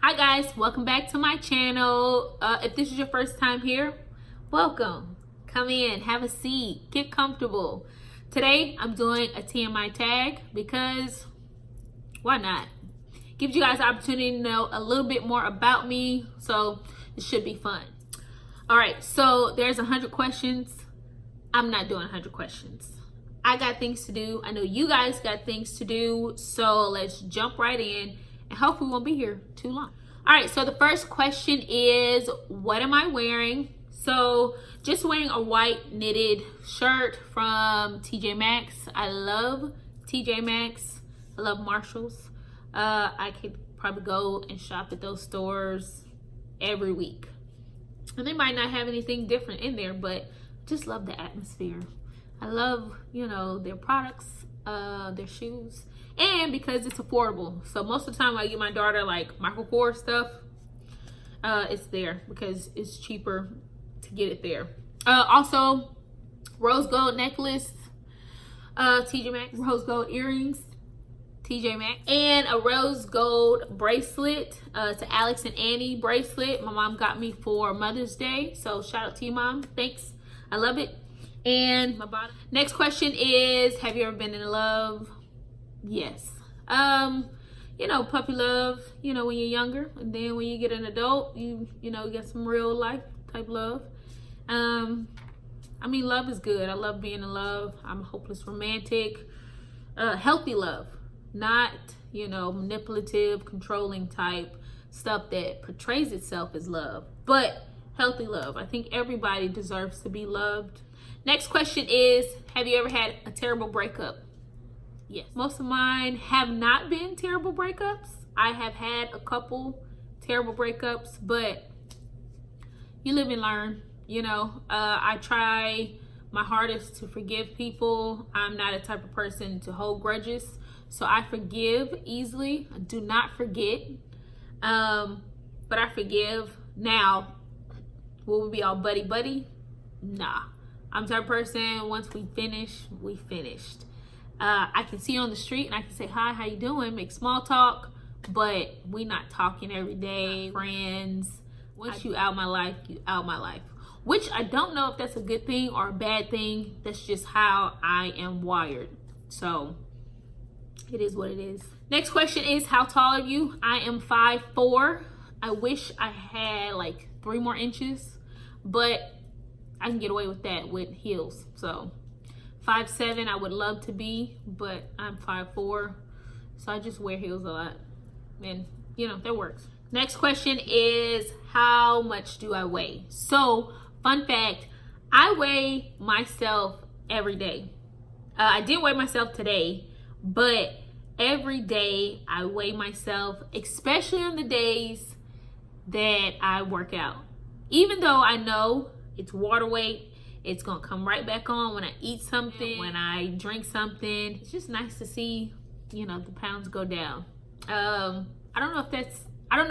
Hi guys, welcome back to my channel. If this is your first time here, welcome. Come in, have a seat, get comfortable. Today I'm doing a TMI tag because why not? Gives you guys the opportunity to know a little bit more about me, so it should be fun. All right, so there's 100 questions. I'm not doing 100 questions. I got things to do. I know you guys got things to do, so let's jump right in and hopefully we won't be here too long. All right, so the first question is, what am I wearing? So just wearing a white knitted shirt from TJ Maxx. I love TJ Maxx. I love Marshalls. I could probably go and shop at those stores every week. And they might not have anything different in there, but just love the atmosphere. I love, their products, their shoes, and because it's affordable. So most of the time I get my daughter like Michael Kors stuff, it's there because it's cheaper to get it there. Also, rose gold necklace, TJ Maxx, rose gold earrings, TJ Maxx, and a rose gold bracelet. It's an Alex and Annie bracelet my mom got me for Mother's Day. So shout out to you, Mom. Thanks. I love it. And my bottom. Next question is, have you ever been in love? Yes. Puppy love, when you're younger, and then when you get an adult, you get some real life type love. Love is good. I love being in love. I'm a hopeless romantic. Healthy love, not, manipulative, controlling type stuff that portrays itself as love, but healthy love. I think everybody deserves to be loved. Next question is, have you ever had a terrible breakup? Yes. Most of mine have not been terrible breakups. I have had a couple terrible breakups, but you live and learn. I try my hardest to forgive people. I'm not a type of person to hold grudges, so I forgive easily. I do not forget, but I forgive. Now, will we be all buddy? Nah. I'm the type of person, once we finish, we finished. I can see you on the street and I can say, hi, how you doing? Make small talk, but we not talking every day, friends. Once you out my life, you out my life. Which I don't know if that's a good thing or a bad thing. That's just how I am wired. So it is what it is. Next question is, how tall are you? I am 5'4". I wish I had like 3 more inches, but I can get away with that with heels. So 5'7" I would love to be, but I'm 5'4", so I just wear heels a lot, and that works. Next question is, how much do I weigh? So fun fact, I weigh myself every day. I didn't weigh myself today, but every day I weigh myself, especially on the days that I work out. Even though I know it's water weight, it's gonna come right back on when I eat something, when I drink something. It's just nice to see, the pounds go down. I don't know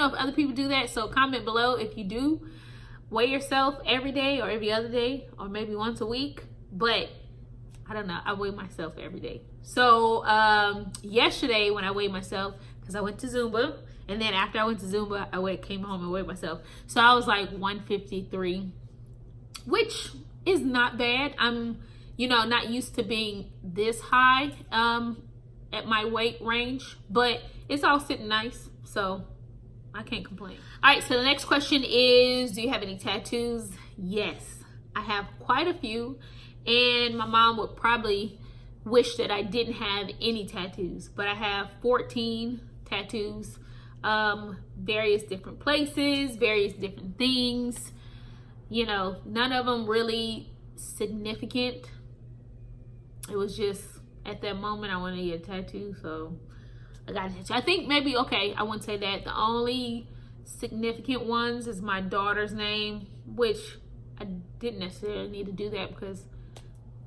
if other people do that, so comment below if you do weigh yourself every day or every other day or maybe once a week, but I don't know, I weigh myself every day. So yesterday when I weighed myself, because I went to Zumba, and then after I went to Zumba, I came home and weighed myself. So I was like 153, which is not bad. I'm, not used to being this high at my weight range, but it's all sitting nice, so I can't complain. All right, so the next question is, do you have any tattoos? Yes, I have quite a few, and my mom would probably wish that I didn't have any tattoos, but I have 14 tattoos, various different places, various different things. None of them really significant. It was just at that moment I wanted to get a tattoo, so I got a tattoo. I think maybe, okay, I wouldn't say that. The only significant ones is my daughter's name, which I didn't necessarily need to do that because,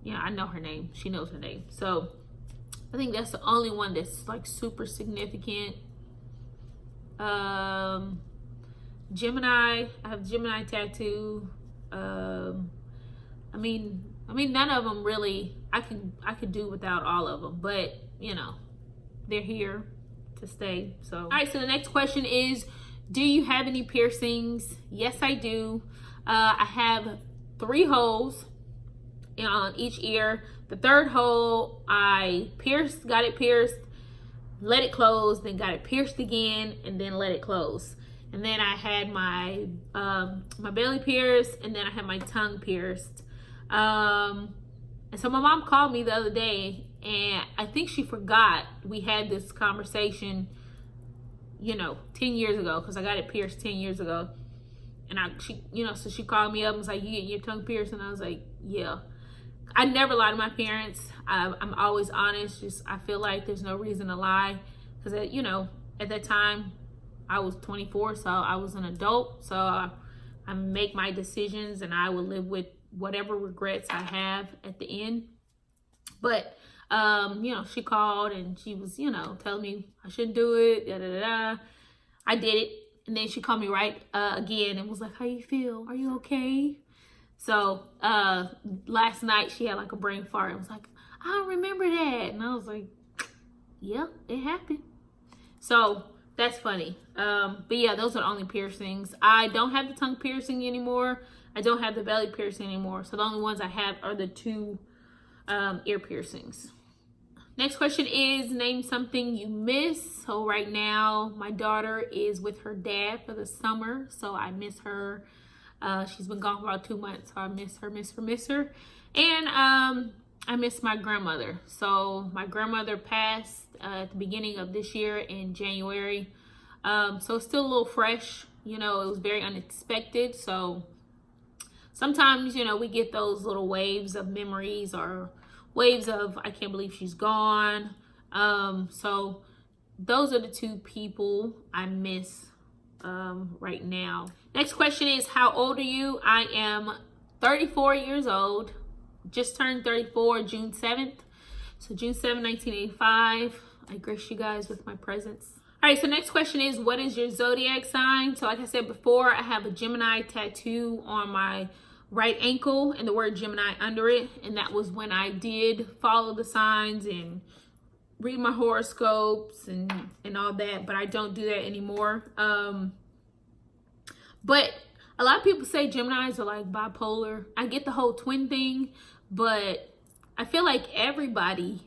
I know her name. She knows her name. So I think that's the only one that's like super significant. Gemini, I have Gemini tattoo. None of them really, I could do without all of them, but they're here to stay. So all right, so the next question is, Do you have any piercings? Yes, I do. I have 3 holes on each ear. The 3rd hole, I got it pierced, let it close, then got it pierced again, and then let it close. And then I had my my belly pierced, and then I had my tongue pierced. And so my mom called me the other day, and I think she forgot we had this conversation, 10 years ago, because I got it pierced 10 years ago. And so she called me up and was like, "You getting your tongue pierced?" And I was like, "Yeah." I never lie to my parents. I'm always honest. I feel like there's no reason to lie, because at that time I was 24, so I was an adult. So I make my decisions, and I will live with whatever regrets I have at the end. But she called and she was telling me I shouldn't do it. Da, da, da, da. I did it, and then she called me right again and was like, "How you feel? Are you okay?" So last night she had like a brain fart and was like, "I don't remember that." And I was like, "Yeah, it happened." So that's funny. But yeah, those are the only piercings. I don't have the tongue piercing anymore. I don't have the belly piercing anymore. So the only ones I have are the 2 ear piercings. Next question is, name something you miss. So right now my daughter is with her dad for the summer, so I miss her. She's been gone for about 2 months, so I miss her. And I miss my grandmother. So my grandmother passed at the beginning of this year in January. So it's still a little fresh. It was very unexpected. So sometimes, we get those little waves of memories, or waves of, I can't believe she's gone. So those are the 2 people I miss right now. Next question is, how old are you? I am 34 years old. Just turned 34 June 7th. So June 7th, 1985. I grace you guys with my presence. All right, so next question is, what is your zodiac sign? So like I said before, I have a Gemini tattoo on my right ankle and the word Gemini under it. And that was when I did follow the signs and read my horoscopes and all that, but I don't do that anymore. But a lot of people say Geminis are like bipolar. I get the whole twin thing, but I feel like everybody,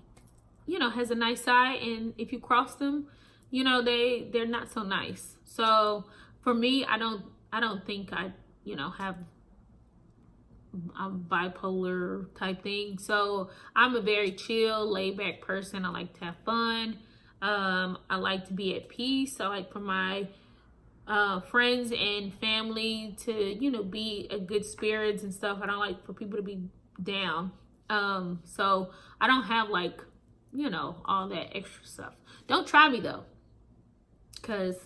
has a nice side, and if you cross them, they're not so nice. So for me, I don't think I, have a bipolar type thing. So I'm a very chill, laid back person. I like to have fun. I like to be at peace. I like for my friends and family to, be a good spirits and stuff. I don't like for people to be down. So I don't have like, all that extra stuff. Don't try me though. Cause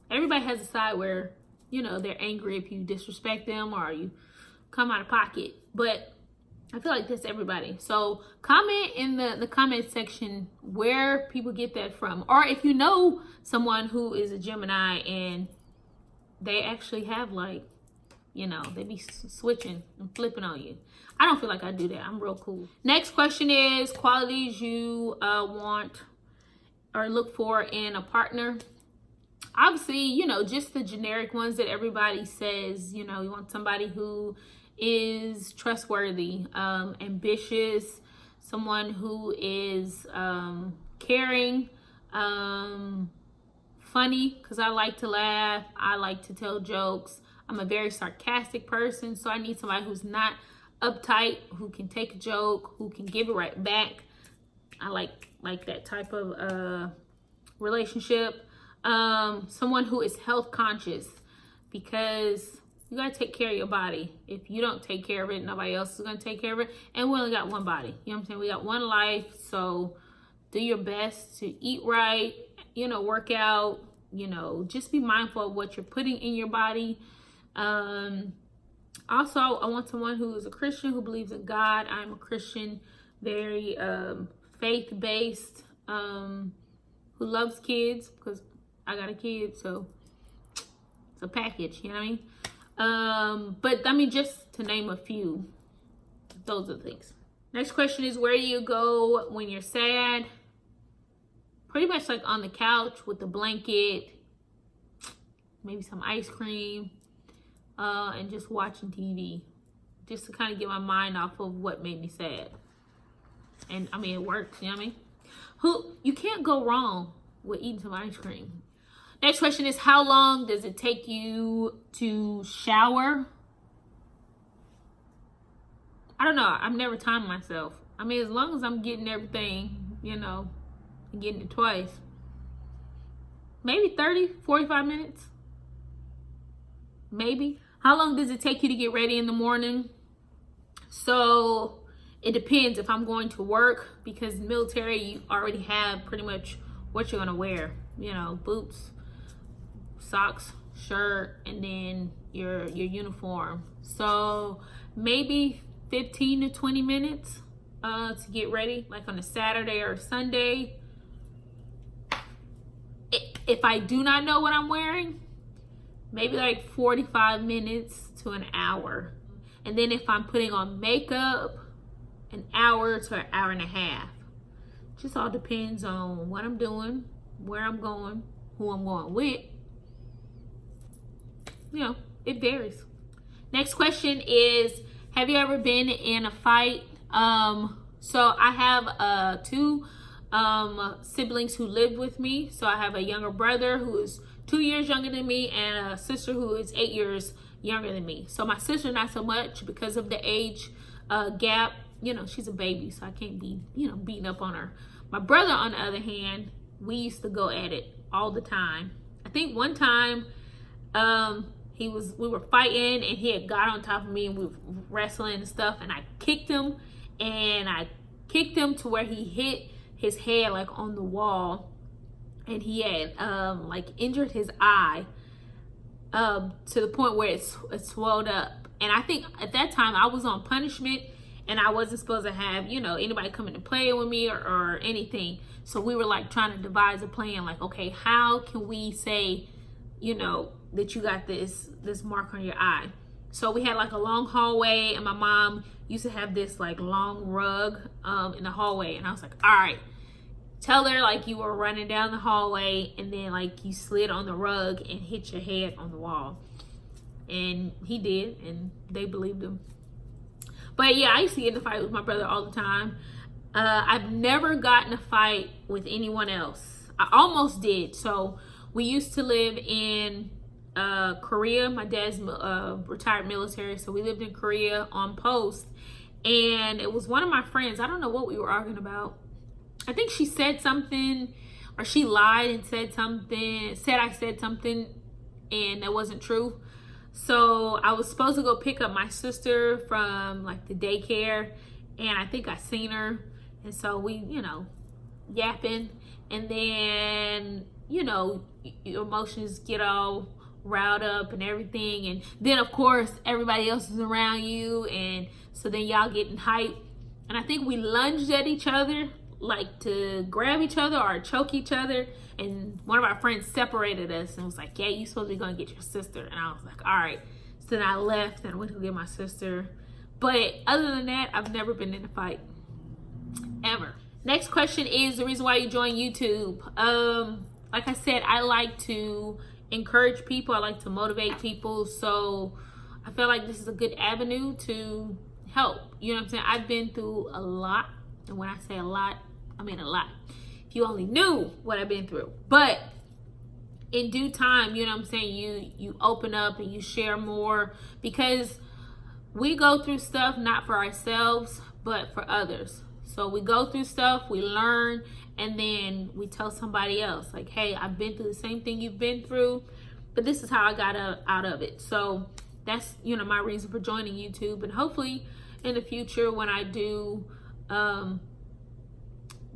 everybody has a side where, they're angry if you disrespect them or you come out of pocket. But I feel like that's everybody. So comment in the comment section where people get that from. Or if you know someone who is a Gemini and they actually have like, they be switching and flipping on you. I don't feel like I do that. I'm real cool. Next question is, qualities you want or look for in a partner. Obviously, just the generic ones that everybody says. You want somebody who is trustworthy, ambitious, someone who is caring, funny, because I like to laugh. I like to tell jokes. I'm a very sarcastic person, so I need somebody who's not uptight, who can take a joke, who can give it right back. I like that type of relationship. Someone who is health conscious, because you gotta take care of your body. If you don't take care of it, nobody else is gonna take care of it. And we only got one body. You know what I'm saying? We got one life, so do your best to eat right, work out, just be mindful of what you're putting in your body. Also, I want someone who is a Christian, who believes in God. I'm a Christian, very faith-based, who loves kids, because I got a kid, so it's a package, you know what I mean? But just to name a few, those are the things. Next question is, where do you go when you're sad? Pretty much like on the couch with the blanket, maybe some ice cream, and just watching TV, just to kind of get my mind off of what made me sad. And I mean, it works, you know what I mean? You can't go wrong with eating some ice cream. Next question is, how long does it take you to shower? I don't know. I've never timed myself. I mean, as long as I'm getting everything, you know, and getting it twice. Maybe 30, 45 minutes. Maybe. How long does it take you to get ready in the morning? So it depends if I'm going to work, because military, you already have pretty much what you're gonna wear. You know, boots, socks, shirt, and then your uniform. So maybe 15 to 20 minutes to get ready, like on a Saturday or a Sunday. If I do not know what I'm wearing, maybe like 45 minutes to an hour. And then if I'm putting on makeup, an hour to an hour and a half. Just all depends on what I'm doing, where I'm going, who I'm going with. You know, it varies. Next question is, have you ever been in a fight? So I have two siblings who live with me. So I have a younger brother who is 2 years younger than me, and a sister who is 8 years younger than me. So my sister, not so much because of the age gap. You know, she's a baby, so I can't be, you know, beating up on her. My brother, on the other hand, we used to go at it all the time. I think one time we were fighting, and he had got on top of me, and we were wrestling and stuff, and I kicked him to where he hit his head like on the wall, and he had like injured his eye to the point where it swelled up. And I think at that time I was on punishment, and I wasn't supposed to have, you know, anybody coming to play with me or anything. So we were like trying to devise a plan, like, okay, how can we say, you know, that you got this mark on your eye? So we had like a long hallway, and my mom used to have this like long rug in the hallway. And I was like, all right, tell her like you were running down the hallway, and then like you slid on the rug and hit your head on the wall. And he did, and they believed him. But yeah, I used to get in a fight with my brother all the time. I've never gotten a fight with anyone else. I almost did. So we used to live in Korea. My dad's retired military, so we lived in Korea on post. And it was one of my friends. I don't know what we were arguing about. I think she said something, or she lied and said I said something, and that wasn't true. So I was supposed to go pick up my sister from like the daycare, and I think I seen her, and so we, you know, yapping, and then, you know, your emotions get all riled up and everything, and then of course everybody else is around you, and so then y'all getting hyped, and I think we lunged at each other, like to grab each other or choke each other, and one of our friends separated us and was like, yeah, you supposed to be gonna get your sister. And I was like, all right. So then I left and went to get my sister. But other than that, I've never been in a fight, ever. Next question is the reason why you joined YouTube. Like I said, I like to encourage people, I like to motivate people, so I feel like this is a good avenue to help. You know what I'm saying? I've been through a lot, and when I say a lot, I mean a lot. If you only knew what I've been through. But in due time, you know what I'm saying, you open up and you share more, because we go through stuff not for ourselves but for others. So we go through stuff, we learn, and then we tell somebody else, like, hey, I've been through the same thing you've been through, but this is how I got out of it. So that's, you know, my reason for joining YouTube. And hopefully in the future, when I do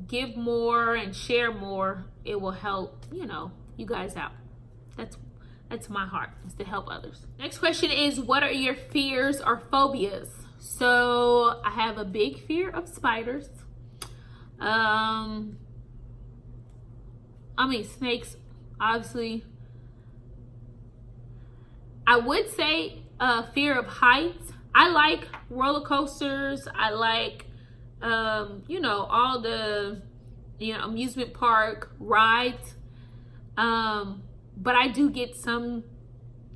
give more and share more, it will help, you know, you guys out. That's my heart, is to help others. Next question is, what are your fears or phobias? So I have a big fear of spiders. I mean, snakes, obviously. I would say fear of heights. I like roller coasters. I like, you know, all the, you know, amusement park rides. But I do get some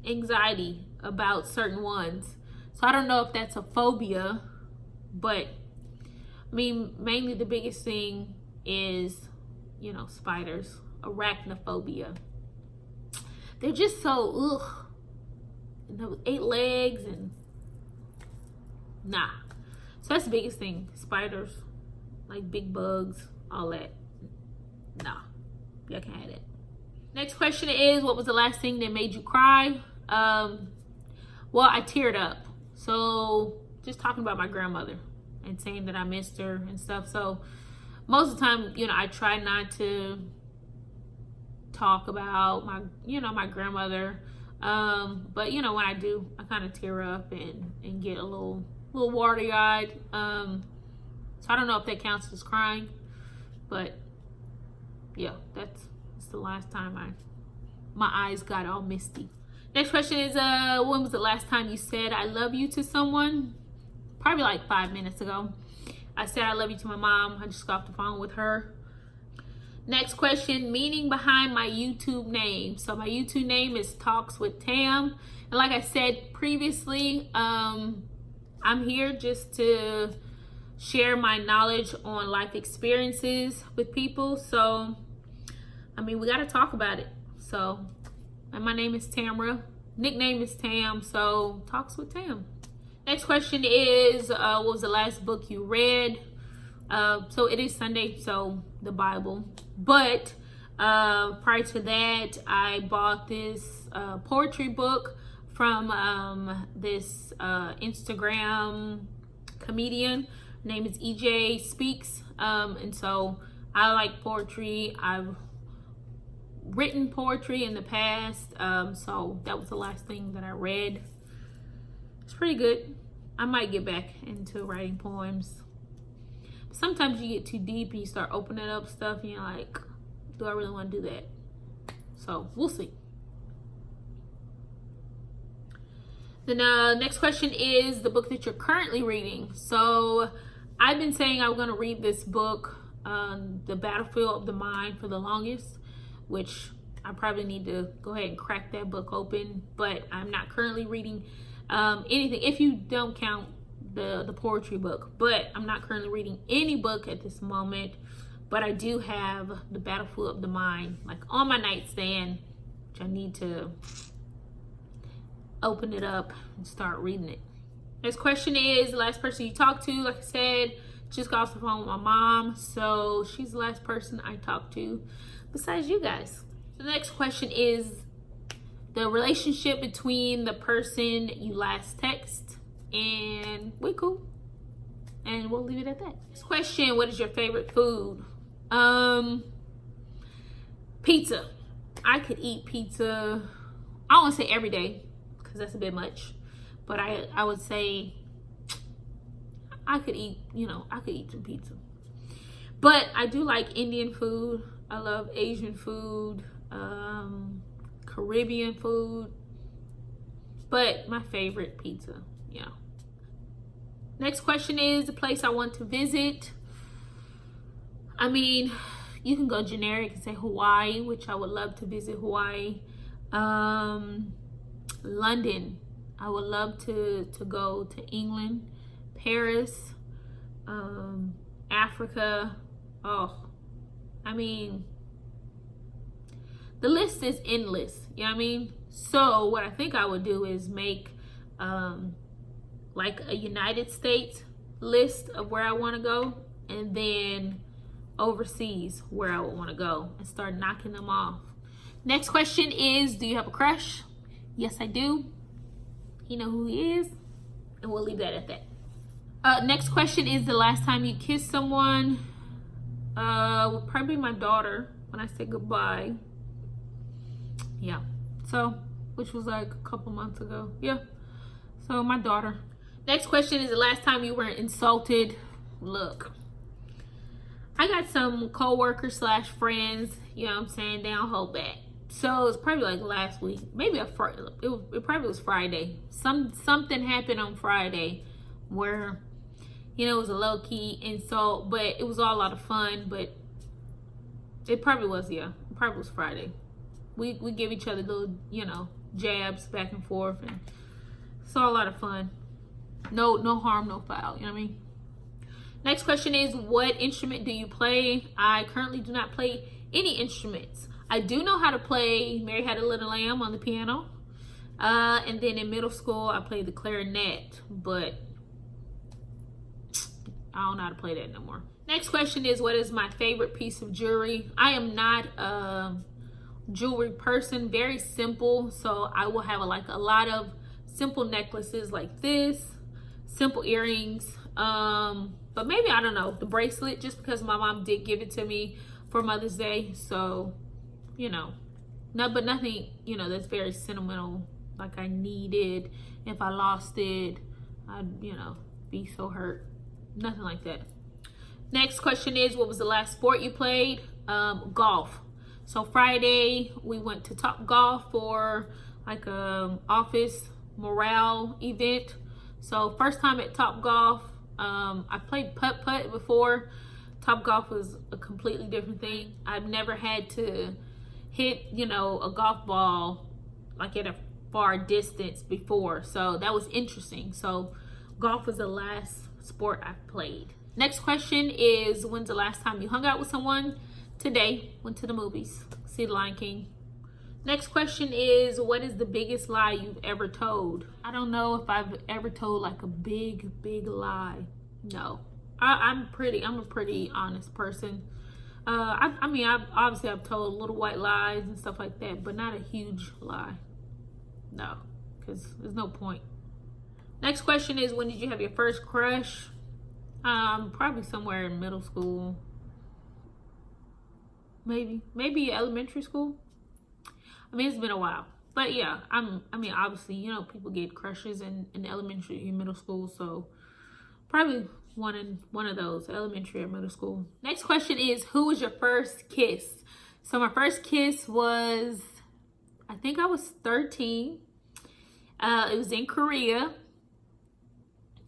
anxiety about certain ones. So I don't know if that's a phobia, but I mean, mainly the biggest thing is, you know, spiders, arachnophobia. They're just so, ugh. And those 8 legs and nah. So that's the biggest thing. Spiders, like big bugs, all that. Nah, y'all can't have that. Next question is, what was the last thing that made you cry? Well, I teared up. So just talking about my grandmother and saying that I missed her and stuff. So most of the time, you know, I try not to talk about my, you know, my grandmother. But you know, when I do, I kind of tear up and get a little watery-eyed. So I don't know if that counts as crying, but yeah, that's the last time my eyes got all misty. Next question is, when was the last time you said I love you to someone? Probably like 5 minutes ago. I said I love you to my mom. I just got off the phone with her. Next question, meaning behind my YouTube name. So my YouTube name is Talks with Tam. And like I said previously, I'm here just to share my knowledge on life experiences with people. So, I mean, we got to talk about it. So, and my name is Tamra. Nickname is Tam. So, Talks with Tam. Next question is, what was the last book you read? So it is Sunday, so the Bible. But prior to that, I bought this poetry book from this Instagram comedian. Her name is EJ Speaks. And so I like poetry. I've written poetry in the past. So that was the last thing that I read. It's pretty good. I might get back into writing poems. Sometimes you get too deep and you start opening up stuff and you're like, do I really want to do that? So we'll see. The next question is the book that you're currently reading. So I've been saying I'm going to read this book, The Battlefield of the Mind, for the longest, which I probably need to go ahead and crack that book open, but I'm not currently reading anything, if you don't count the poetry book. But I'm not currently reading any book at this moment, but I do have The Battlefield of the Mind like on my nightstand, which I need to open it up and start reading it. Next question is, the last person you talked to. Like I said, just got off the phone with my mom, so she's the last person I talked to besides you guys. The next question is the relationship between the person you last text, and we cool. And we'll leave it at that. Next question, what is your favorite food? Pizza. I could eat pizza, I don't want to say every day, because that's a bit much. But I would say I could eat, I could eat some pizza. But I do like Indian food. I love Asian food, Caribbean food. But my favorite, pizza, yeah. Next question is the place I want to visit. I mean, you can go generic and say Hawaii, which I would love to visit Hawaii. London. I would love to go to England, Paris, Africa. Oh, I mean, the list is endless. You know what I mean? So what I think I would do is make like a United States list of where I want to go, and then overseas where I would want to go, and start knocking them off. Next question is, do you have a crush? Yes, I do. You know who he is, and we'll leave that at that. Next question is the last time you kissed someone. Probably my daughter when I said goodbye. Yeah, so which was like a couple months ago. Yeah, so my daughter. Next question is the last time you were insulted. Look, I got some co-workers / friends, you know what I'm saying, they don't hold back. So it's probably like last week, maybe it probably was Friday. Something happened on Friday where, it was a low-key insult, but it was all a lot of fun. But it probably was, yeah, it probably was Friday. We give each other little, jabs back and forth, and it's all a lot of fun. No harm, no foul. You know what I mean? Next question is, what instrument do you play? I currently do not play any instruments. I do know how to play Mary Had a Little Lamb on the piano. And then in middle school, I played the clarinet, but I don't know how to play that no more. Next question is, what is my favorite piece of jewelry? I am not a jewelry person, very simple. So I will have a lot of simple necklaces like this, simple earrings. But maybe, I don't know, the bracelet, just because my mom did give it to me for Mother's Day. So, you know, but nothing, you know, that's very sentimental. Like I need it. If I lost it, I'd, you know, be so hurt. Nothing like that. Next question is, what was the last sport you played? Golf. So Friday, we went to Top Golf for like a office morale event. So first time at Top Golf. I played putt-putt before. Top Golf was a completely different thing. I've never had to hit, you know, a golf ball like at a far distance before. So that was interesting. So golf was the last sport I played. Next question is, when's the last time you hung out with someone? Today. Went to the movies. See The Lion King. Next question is, what is the biggest lie you've ever told? I don't know if I've ever told like a big lie. No. I'm a pretty honest person. I mean, I've told little white lies and stuff like that, but not a huge lie. No, because there's no point. Next question is, when did you have your first crush? Probably somewhere in middle school. Maybe elementary school. I mean, it's been a while, but yeah, I mean, obviously, you know, people get crushes in elementary and middle school, so probably one of those, elementary or middle school. Next question is, who was your first kiss? So my first kiss was, I think I was 13. It was in Korea,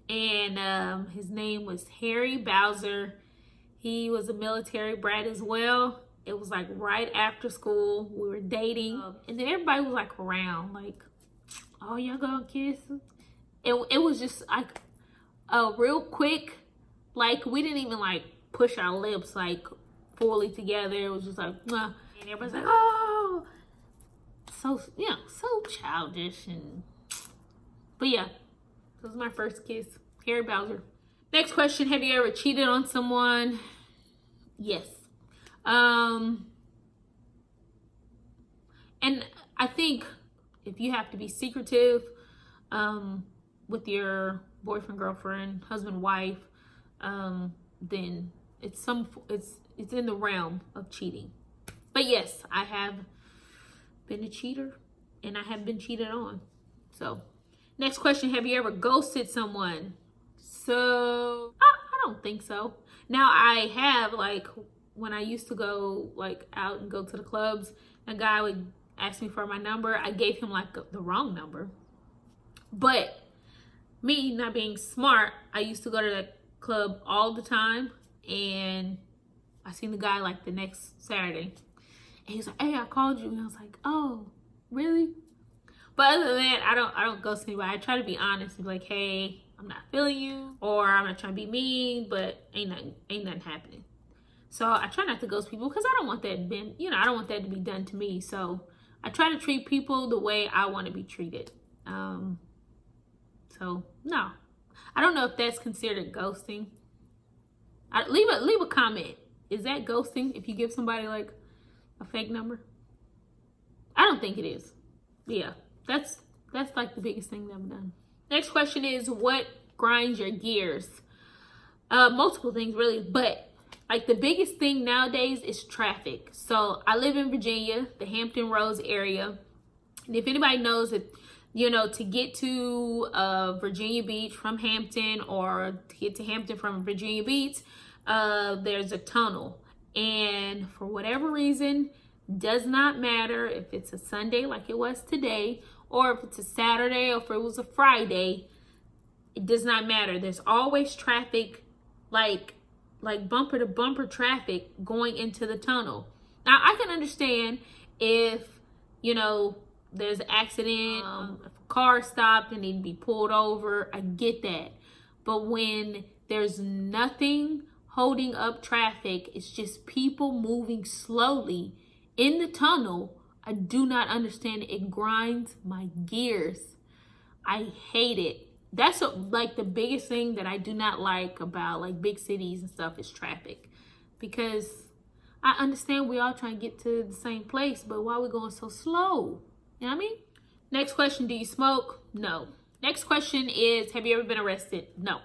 and his name was Harry Bowser. He was a military brat as well. It was like right after school. We were dating, and then everybody was like around, like, oh, y'all gonna kiss? It was just like real quick. Like, we didn't even like push our lips like fully together. It was just like, mwah. And everybody's like, oh, so, you know, so childish. But yeah, this was my first kiss. Harry Bowser. Next question, have you ever cheated on someone? Yes. And I think if you have to be secretive with your boyfriend, girlfriend, husband, wife, then it's in the realm of cheating. But yes, I have been a cheater, and I have been cheated on. So next question, have you ever ghosted someone? So I don't think so. Now I have, like, when I used to go like out and go to the clubs, a guy would ask me for my number. I gave him like the wrong number. But me not being smart, I used to go to that club all the time, and I seen the guy like the next Saturday, and he's like, hey, I called you. And I was like, oh, really? But other than that, I don't ghost anybody. I try to be honest and be like, hey, I'm not feeling you, or I'm not trying to be mean, but ain't nothing happening. So I try not to ghost people because I don't want that I don't want that to be done to me. So I try to treat people the way I want to be treated. So no, I don't know if that's considered ghosting. Leave a comment. Is that ghosting if you give somebody like a fake number? I don't think it is. But yeah, that's like the biggest thing that I've done. Next question is, what grinds your gears? Multiple things really, but like the biggest thing nowadays is traffic. So I live in Virginia, the Hampton Roads area. And if anybody knows that, you know, to get to Virginia Beach from Hampton, or to get to Hampton from Virginia Beach, there's a tunnel. And for whatever reason, does not matter if it's a Sunday like it was today, or if it's a Saturday, or if it was a Friday, it does not matter. There's always traffic, like bumper to bumper traffic going into the tunnel. Now I can understand if, you know, there's an accident, if a car stopped and need to be pulled over, I get that. But when there's nothing holding up traffic, it's just people moving slowly in the tunnel, I do not understand it. It grinds my gears. I hate it. That's like the biggest thing that I do not like about like big cities and stuff is traffic. Because I understand we all trying to get to the same place, but why are we going so slow? You know what I mean? Next question, do you smoke? No. Next question is, have you ever been arrested? No.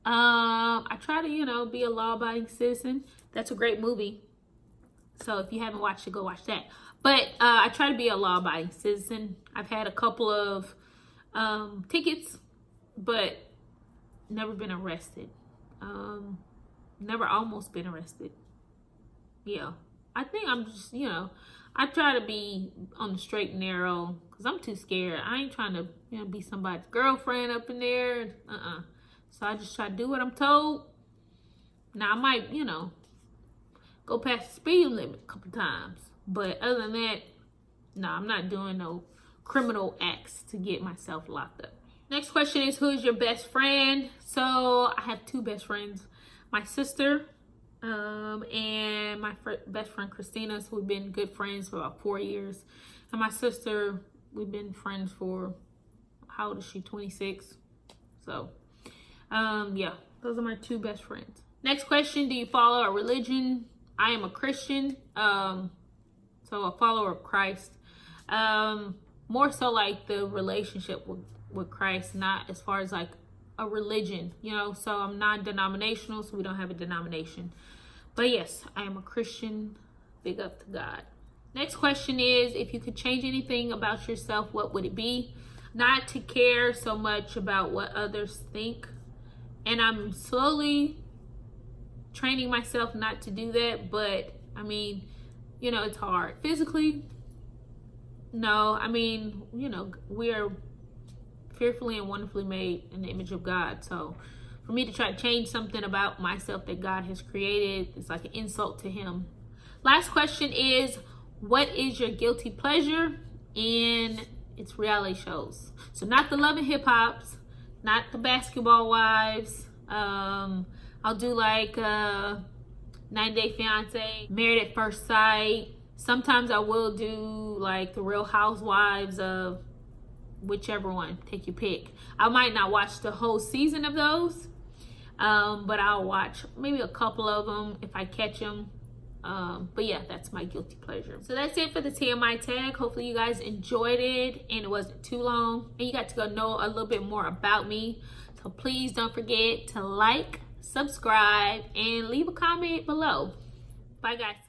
I try to, be a law-abiding citizen. That's a great movie. So if you haven't watched it, go watch that. But I try to be a law-abiding citizen. I've had a couple of tickets, but never been arrested. Never almost been arrested. Yeah. I think I'm just, I try to be on the straight and narrow because I'm too scared. I ain't trying to, be somebody's girlfriend up in there. So I just try to do what I'm told. Now, I might, go past the speed limit a couple times. But other than that, no, I'm not doing no criminal acts to get myself locked up. Next question is, who is your best friend? So I have two best friends. My sister and my best friend Christina. So we've been good friends for about 4 years. And my sister, we've been friends for, how old is she? 26. So, yeah, those are my two best friends. Next question, do you follow a religion? I am a Christian, so a follower of Christ. More so like the relationship with Christ, not as far as like a religion, so I'm non-denominational, so we don't have a denomination. But yes, I am a Christian. Big up to God. Next question is, if you could change anything about yourself, what would it be? Not to care so much about what others think. And I'm slowly training myself not to do that. But, I mean, it's hard. Physically, no. I mean, we are fearfully and wonderfully made in the image of God. So for me to try to change something about myself that God has created, it's like an insult to him. Last question is, what is your guilty pleasure? And it's reality shows. So not the Love and Hip Hops, not the Basketball Wives. I'll do like 90 Day Fiance, Married at First Sight. Sometimes I will do like the Real Housewives of whichever one, take your pick. I might not watch the whole season of those, but I'll watch maybe a couple of them if I catch them. But yeah, that's my guilty pleasure. So that's it for the TMI tag. Hopefully you guys enjoyed it and it wasn't too long and you got to go know a little bit more about me. So please don't forget to like, subscribe, and leave a comment below. Bye guys.